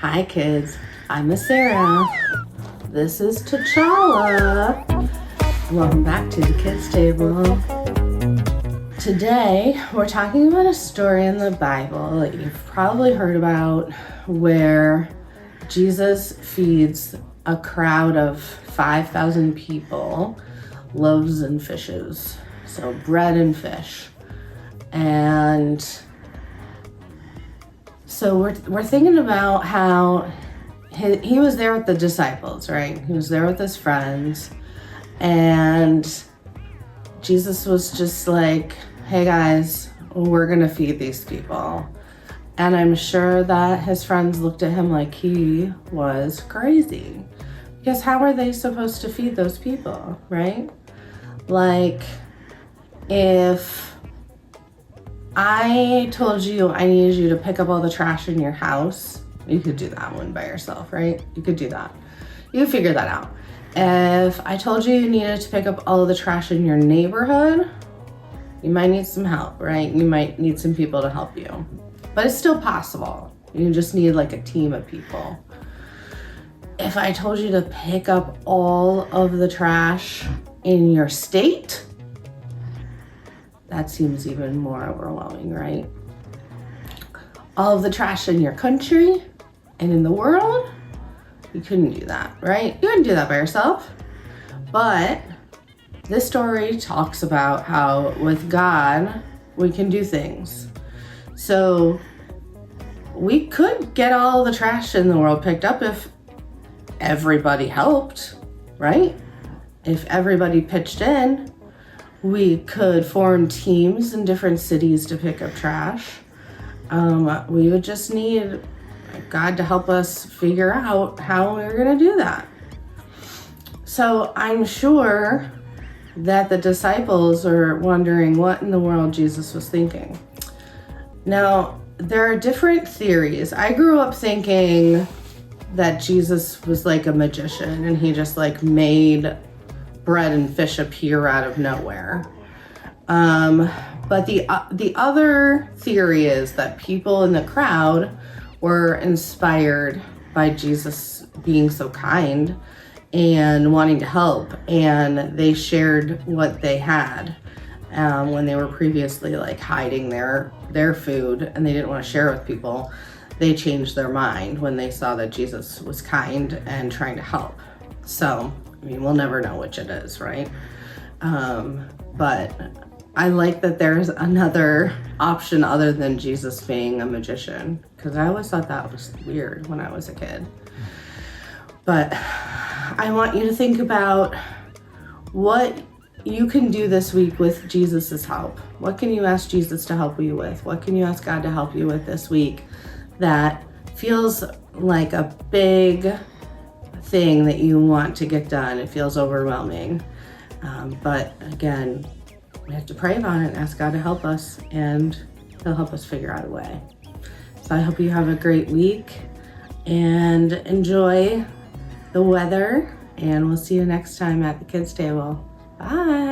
Hi kids, I'm Miss Sarah. This is T'Challa. Welcome back to the Kids Table. Today we're talking about a story in the Bible that you've probably heard about where Jesus feeds a crowd of 5,000 people loaves and fishes. So bread and fish. And so we're thinking about how he was there with the disciples, right? He was there with his friends, and Jesus was just like, hey guys, we're gonna feed these people. And I'm sure that his friends looked at him like he was crazy. Because how are they supposed to feed those people, right? Like, if I told you I needed you to pick up all the trash in your house, you could do that one by yourself, right? You could do that. You could figure that out. If I told you you needed to pick up all of the trash in your neighborhood, you might need some help, right? You might need some people to help you. But it's still possible. You just need like a team of people. If I told you to pick up all of the trash in your state, that seems even more overwhelming, right? All of the trash in your country and in the world, you couldn't do that, right? You couldn't do that by yourself. But this story talks about how with God, we can do things. So we could get all the trash in the world picked up if everybody helped, right? If everybody pitched in, we could form teams in different cities to pick up trash. We would just need God to help us figure out how we're gonna do that. So I'm sure that the disciples are wondering what in the world Jesus was thinking. Now, there are different theories. I grew up thinking that Jesus was like a magician and he just like made bread and fish appear out of nowhere. But the other theory is that people in the crowd were inspired by Jesus being so kind and wanting to help, and they shared what they had when they were previously like hiding their food and they didn't want to share with people. They changed their mind when they saw that Jesus was kind and trying to help. So I mean, we'll never know which it is, right? But I like that there's another option other than Jesus being a magician, because I always thought that was weird when I was a kid. But I want you to think about what you can do this week with Jesus's help. What can you ask Jesus to help you with? What can you ask God to help you with this week that feels like a big thing that you want to get done? It feels overwhelming. But again, we have to pray about it and ask God to help us, and he'll help us figure out a way. So I hope you have a great week and enjoy the weather, and we'll see you next time at the Kids Table. Bye.